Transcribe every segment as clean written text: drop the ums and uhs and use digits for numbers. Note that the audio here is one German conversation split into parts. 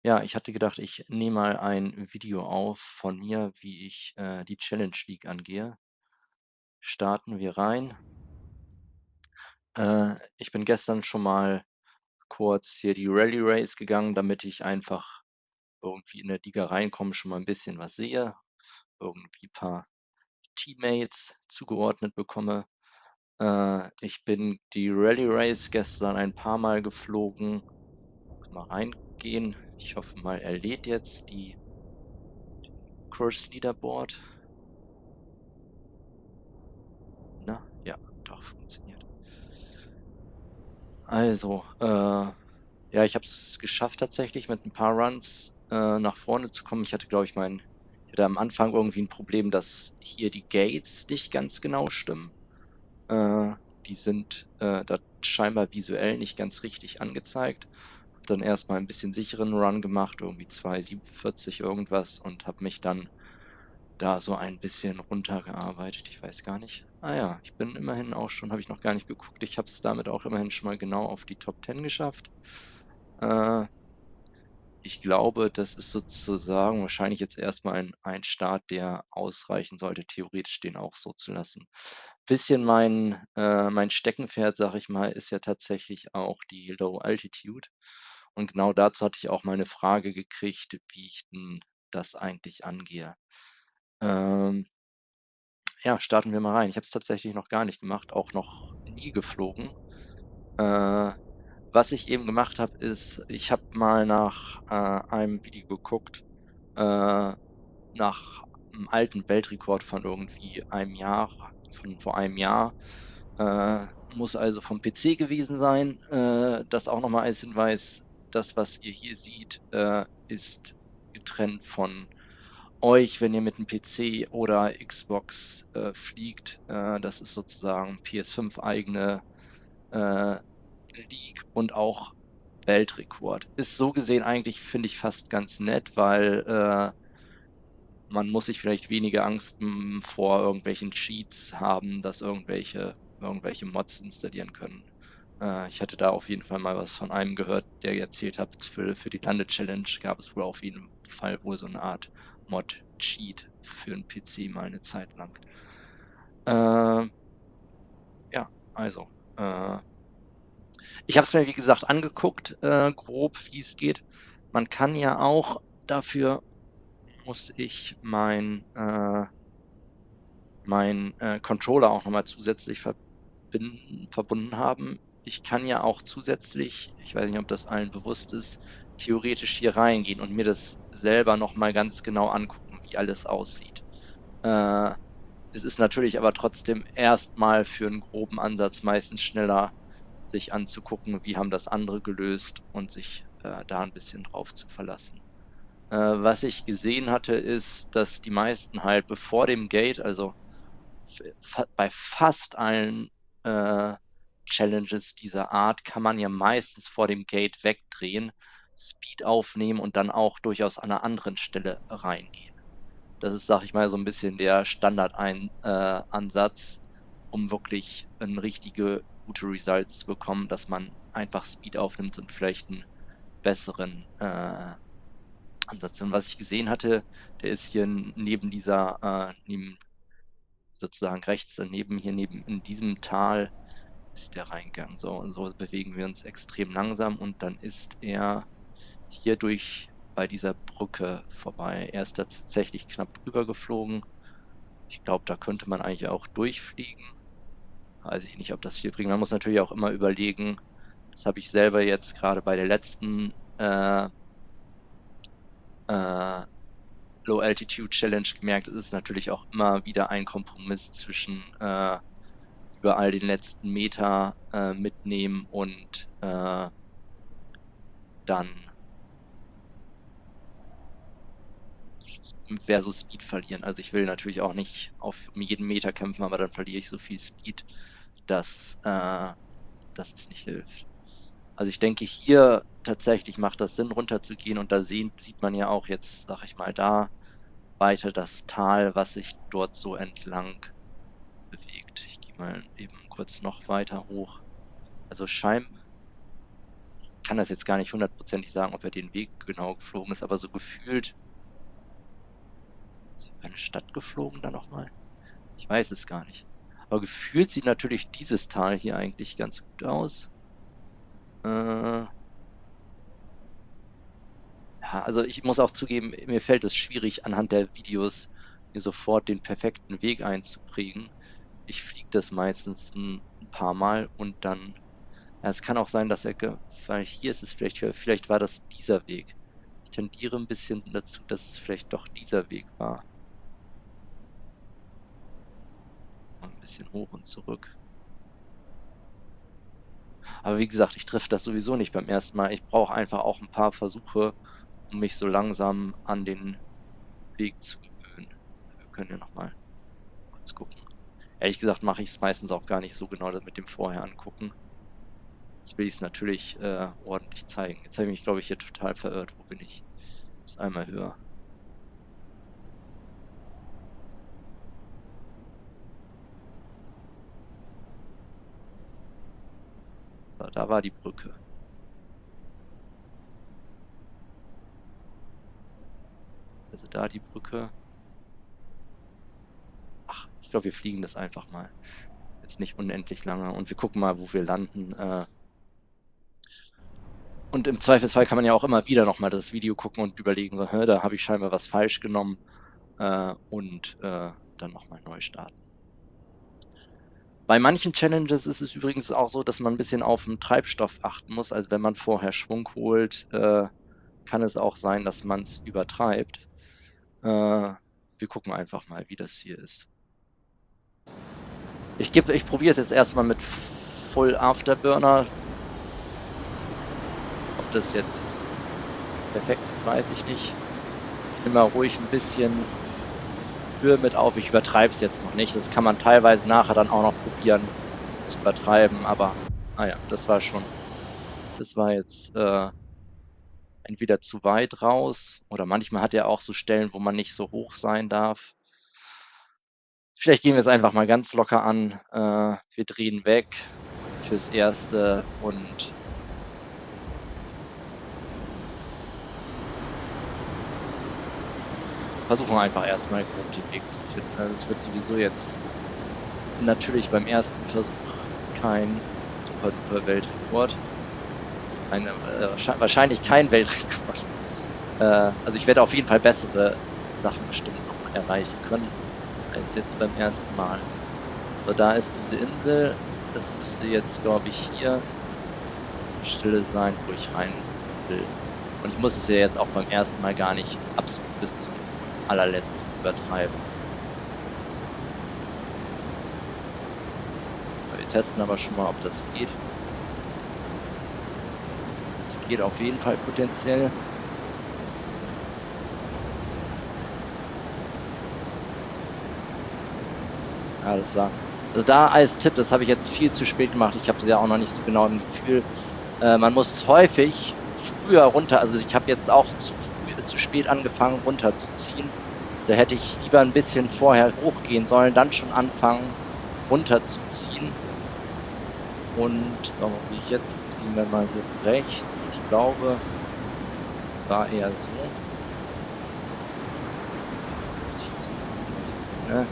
Ja, ich hatte gedacht, ich nehme mal ein Video auf von mir, wie ich die Challenge League angehe. Starten wir rein. Ich bin gestern schon mal kurz hier die Rally Race gegangen, damit ich einfach irgendwie in der Liga reinkomme, schon mal ein bisschen was sehe, irgendwie ein paar Teammates zugeordnet bekomme. Ich bin die Rally Race gestern ein paar Mal geflogen. Mal reingehen. Ich hoffe mal, er lädt jetzt die Course Leaderboard. Na, ja, doch, funktioniert. Also, ja, ich habe es geschafft tatsächlich mit ein paar Runs nach vorne zu kommen. Ich hatte am Anfang irgendwie ein Problem, dass hier die Gates nicht ganz genau stimmen. Äh, Die sind da scheinbar visuell nicht ganz richtig angezeigt. Habe dann erstmal ein bisschen sicheren Run gemacht, irgendwie 2,47 irgendwas und habe mich dann da so ein bisschen runtergearbeitet. Ich weiß gar nicht. Ah ja, ich bin immerhin auch schon, habe ich noch gar nicht geguckt. Ich habe es damit auch immerhin schon mal genau auf die Top 10 geschafft. Äh, Ich glaube, das ist sozusagen wahrscheinlich jetzt erstmal ein Start, der ausreichen sollte, theoretisch den auch so zu lassen. Bisschen mein Steckenpferd, sage ich mal, ist ja tatsächlich auch die Low Altitude. Und genau dazu hatte ich auch mal eine Frage gekriegt, wie ich denn das eigentlich angehe. Ähm, Ja, starten wir mal rein. Ich habe es tatsächlich noch gar nicht gemacht, auch noch nie geflogen. Äh, Was ich eben gemacht habe, ist, ich habe mal nach einem Video geguckt, äh, nach einem alten Weltrekord von irgendwie einem Jahr, von vor einem Jahr. Muss also vom PC gewesen sein. Das auch nochmal als Hinweis, das, was ihr hier seht, ist getrennt von euch, wenn ihr mit dem PC oder Xbox fliegt. Das ist sozusagen PS5 eigene äh, League und auch Weltrekord. Ist so gesehen eigentlich, finde ich, fast ganz nett, weil man muss sich vielleicht weniger Angst vor irgendwelchen Cheats haben, dass irgendwelche Mods installieren können. Ich hatte da auf jeden Fall mal was von einem gehört, der erzählt hat, für die Lande-Challenge gab es wohl auf jeden Fall wohl so eine Art Mod-Cheat für einen PC mal eine Zeit lang. Äh, ja, also, äh, ich habe es mir wie gesagt angeguckt, grob, wie es geht. Man kann ja auch, dafür muss ich mein Controller auch nochmal zusätzlich verbunden haben. Ich kann ja auch zusätzlich, ich weiß nicht, ob das allen bewusst ist, theoretisch hier reingehen und mir das selber nochmal ganz genau angucken, wie alles aussieht. Äh, Es ist natürlich aber trotzdem erstmal für einen groben Ansatz meistens schneller, sich anzugucken, wie haben das andere gelöst und sich da ein bisschen drauf zu verlassen. Was ich gesehen hatte, ist, dass die meisten halt bevor dem Gate, also bei fast allen äh, Challenges dieser Art, kann man ja meistens vor dem Gate wegdrehen, Speed aufnehmen und dann auch durchaus an einer anderen Stelle reingehen. Das ist, sag ich mal, so ein bisschen der Standard-Ansatz, um wirklich richtige gute Results zu bekommen, dass man einfach Speed aufnimmt und vielleicht einen besseren Ansatz. Und was ich gesehen hatte, der ist hier neben sozusagen rechts daneben, hier neben in diesem Tal ist der Reingang. So, und so bewegen wir uns extrem langsam und dann ist er hier durch bei dieser Brücke vorbei. Er ist da tatsächlich knapp drüber geflogen. Ich glaube, da könnte man eigentlich auch durchfliegen. Weiß ich nicht, ob das viel bringt. Man muss natürlich auch immer überlegen, das habe ich selber jetzt gerade bei der letzten äh, Low Altitude Challenge gemerkt, es ist natürlich auch immer wieder ein Kompromiss zwischen überall den letzten Meter mitnehmen und dann versus Speed verlieren. Also ich will natürlich auch nicht auf jeden Meter kämpfen, aber dann verliere ich so viel Speed, dass es nicht hilft. Also ich denke, hier tatsächlich macht das Sinn, runterzugehen und da sieht man ja auch jetzt, sag ich mal, da weiter das Tal, was sich dort so entlang bewegt. Ich gehe mal eben kurz noch weiter hoch. Also kann das jetzt gar nicht hundertprozentig sagen, ob er den Weg genau geflogen ist, aber so gefühlt ist er eine Stadt geflogen dann nochmal. Ich weiß es gar nicht. Aber gefühlt sieht natürlich dieses Tal hier eigentlich ganz gut aus. Ja, also ich muss auch zugeben, mir fällt es schwierig, anhand der Videos mir sofort den perfekten Weg einzuprägen. Ich fliege das meistens ein paar Mal und dann, ja, es kann auch sein, dass weil hier ist es vielleicht war das dieser Weg. Ich tendiere ein bisschen dazu, dass es vielleicht doch dieser Weg war. Mal ein bisschen hoch und zurück. Aber wie gesagt, ich treffe das sowieso nicht beim ersten Mal. Ich brauche einfach auch ein paar Versuche, um mich so langsam an den Weg zu gewöhnen. Wir können ja nochmal kurz gucken. Ehrlich gesagt mache ich es meistens auch gar nicht so genau mit dem Vorher angucken. Jetzt will ich es natürlich ordentlich zeigen. Jetzt habe ich mich, glaube ich, hier total verirrt. Wo bin ich? Ist einmal höher. So, da war die Brücke. Also da die Brücke. Ach, ich glaube, wir fliegen das einfach mal. Jetzt nicht unendlich lange. Und wir gucken mal, wo wir landen. Und im Zweifelsfall kann man ja auch immer wieder nochmal das Video gucken und überlegen, so, da habe ich scheinbar was falsch genommen und dann nochmal neu starten. Bei manchen Challenges ist es übrigens auch so, dass man ein bisschen auf den Treibstoff achten muss. Also wenn man vorher Schwung holt, kann es auch sein, dass man es übertreibt. Wir gucken einfach mal, wie das hier ist. Ich probiere es jetzt erstmal mit Full Afterburner. Ob das jetzt perfekt ist, weiß ich nicht. Ich nehme mal ruhig ein bisschen Höhe mit auf. Ich übertreibe es jetzt noch nicht. Das kann man teilweise nachher dann auch noch probieren zu übertreiben. Aber, naja, das war jetzt entweder zu weit raus oder manchmal hat er auch so Stellen, wo man nicht so hoch sein darf. Vielleicht gehen wir es einfach mal ganz locker an. Wir drehen weg fürs Erste und versuchen einfach erstmal grob den Weg zu finden. Also es wird sowieso jetzt natürlich beim ersten Versuch kein super duper Weltrekord. Wahrscheinlich kein Weltrekord. Also ich werde auf jeden Fall bessere Sachen bestimmt noch erreichen können als jetzt beim ersten Mal. So, da ist diese Insel. Das müsste jetzt, glaube ich, hier Stille sein, wo ich rein will. Und ich muss es ja jetzt auch beim ersten Mal gar nicht absolut bis zum allerletzten übertreiben. Wir testen aber schon mal, ob das geht. Es geht auf jeden Fall potenziell. Ja, das war. Also da als Tipp, das habe ich jetzt viel zu spät gemacht. Ich habe es ja auch noch nicht so genau im Gefühl. Man muss häufig früher runter, also ich habe jetzt auch zu spät angefangen runterzuziehen. Da hätte ich lieber ein bisschen vorher hochgehen sollen, dann schon anfangen runterzuziehen. Und so, wie ich jetzt gehen wir mal hier rechts. Ich glaube, es war eher so. Ne?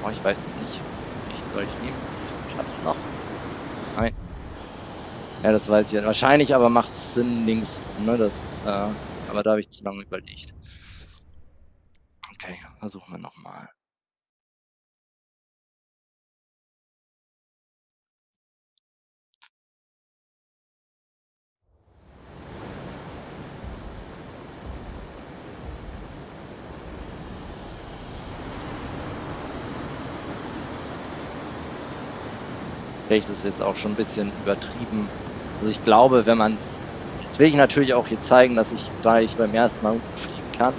Oh, ich weiß jetzt nicht. Welchen soll ich nehmen? Klappt es noch? Nein. Ja, das weiß ich ja. Wahrscheinlich aber macht es Sinn links. Ne? Aber da habe ich zu lange überlegt. Okay, versuchen wir nochmal. Vielleicht ist es jetzt auch schon ein bisschen übertrieben. Also ich glaube, wenn man es... Jetzt will ich natürlich auch hier zeigen, dass ich gleich beim ersten Mal fliegen kann.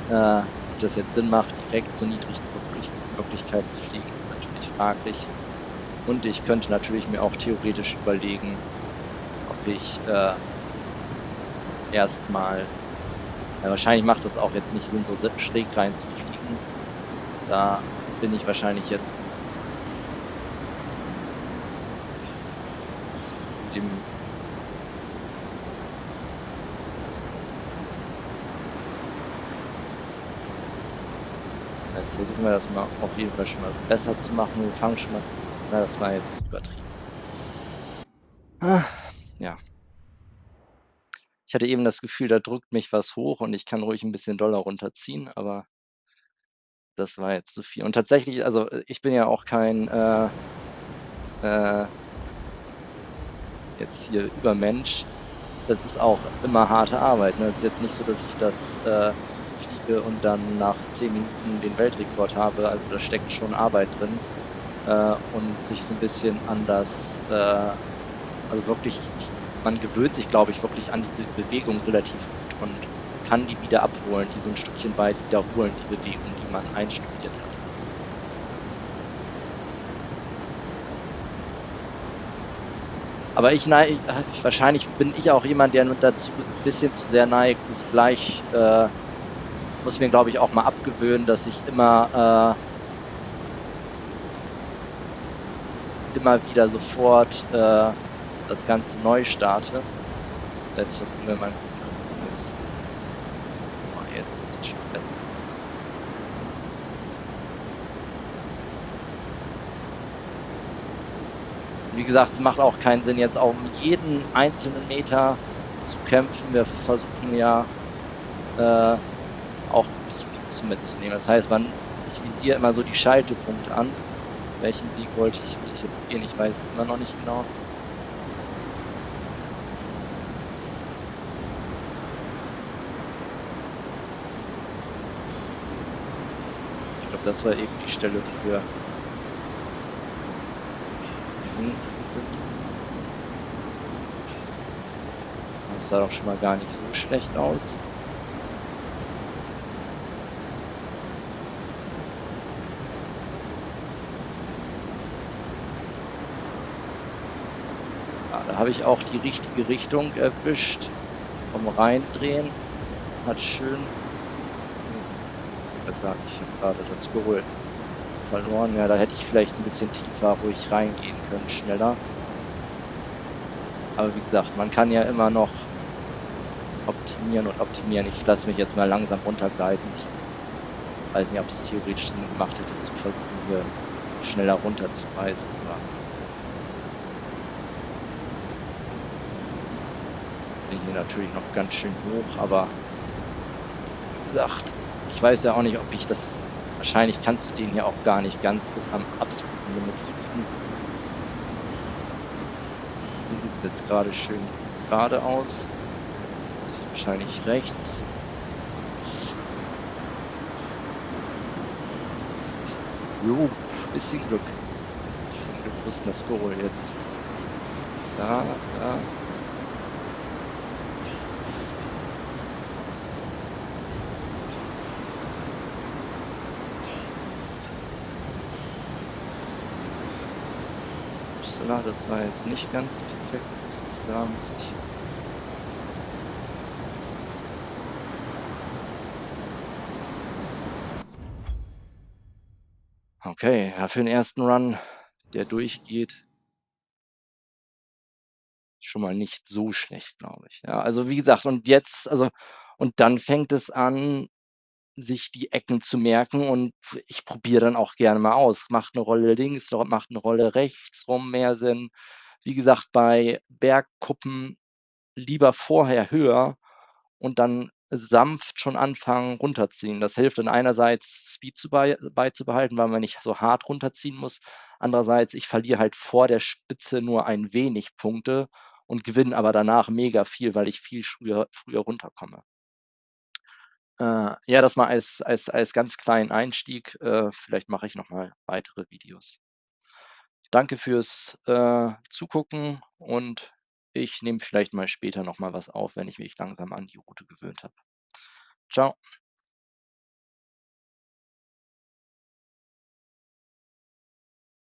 Ob das jetzt Sinn macht, direkt so niedrig zur Wirklichkeit zu fliegen, ist natürlich fraglich. Und ich könnte natürlich mir auch theoretisch überlegen, ob ich erstmal... wahrscheinlich macht das auch jetzt nicht Sinn, so schräg rein zu fliegen. Da bin ich wahrscheinlich jetzt dem Jetzt versuchen wir das mal auf jeden Fall schon mal besser zu machen. Wir fangen schon mal. Na, das war jetzt übertrieben. Ja. Ich hatte eben das Gefühl, da drückt mich was hoch und ich kann ruhig ein bisschen doller runterziehen, aber das war jetzt zu viel. Und tatsächlich, also ich bin ja auch kein jetzt hier Übermensch. Das ist auch immer harte Arbeit. Ne? Es ist jetzt nicht so, dass ich das fliege und dann nach 10 Minuten den Weltrekord habe. Also da steckt schon Arbeit drin und sich so ein bisschen an das, also wirklich, man gewöhnt sich, glaube ich, wirklich an diese Bewegung relativ gut und kann die wieder abholen, die so ein Stückchen weit wiederholen, die Bewegung, die man einstudiert hat. Aber wahrscheinlich bin ich auch jemand, der nur dazu ein bisschen zu sehr neigt, ist gleich, muss mir, glaube ich, auch mal abgewöhnen, dass ich immer wieder sofort das Ganze neu starte. Jetzt versuchen wir mal einen guten Kompromiss. Oh, jetzt ist es schon besser aus. Wie gesagt, es macht auch keinen Sinn, jetzt auch um jeden einzelnen Meter zu kämpfen. Wir versuchen ja auch Speeds mitzunehmen. Das heißt, ich visiere immer so die Schaltepunkte an. Welchen Weg will ich jetzt gehen? Ich weiß es immer noch nicht genau. Ich glaube, das war eben die Stelle, wo wir das sah doch schon mal gar nicht so schlecht aus. Ja, da habe ich auch die richtige Richtung erwischt. Vom Reindrehen. Das hat schön. Jetzt, ich würde sagen, ich habe gerade das Skurril verloren. Ja, da hätte ich vielleicht ein bisschen tiefer ruhig reingehen können, schneller. Aber wie gesagt, man kann ja immer noch optimieren und optimieren. Ich lasse mich jetzt mal langsam runtergleiten. Ich weiß nicht, ob es theoretisch Sinn gemacht hätte, zu versuchen, hier schneller runterzureißen. Aber bin hier natürlich noch ganz schön hoch, aber wie gesagt, ich weiß ja auch nicht, ob ich das. Wahrscheinlich kannst du den hier auch gar nicht ganz bis am absoluten Limit fliegen. Hier sieht es jetzt gerade schön geradeaus. Das ist wahrscheinlich rechts. Jo, bisschen Glück. Bisschen Glück, wo ist denn das Skurril jetzt? Da. Upsala, das war jetzt nicht ganz perfekt. Was ist da? Muss ich. Okay, ja, für den ersten Run, der durchgeht, schon mal nicht so schlecht, glaube ich. Ja, also wie gesagt, und dann fängt es an, sich die Ecken zu merken und ich probiere dann auch gerne mal aus. Macht eine Rolle links, macht eine Rolle rechts rum mehr Sinn. Wie gesagt, bei Bergkuppen lieber vorher höher und dann sanft schon anfangen runterziehen. Das hilft dann einerseits Speed beizubehalten, weil man nicht so hart runterziehen muss. Andererseits, ich verliere halt vor der Spitze nur ein wenig Punkte und gewinne aber danach mega viel, weil ich viel früher runterkomme. Ja, das mal als ganz kleinen Einstieg. Vielleicht mache ich noch mal weitere Videos. Danke fürs Zugucken und ich nehme vielleicht mal später noch mal was auf, wenn ich mich langsam an die Route gewöhnt habe. Ciao.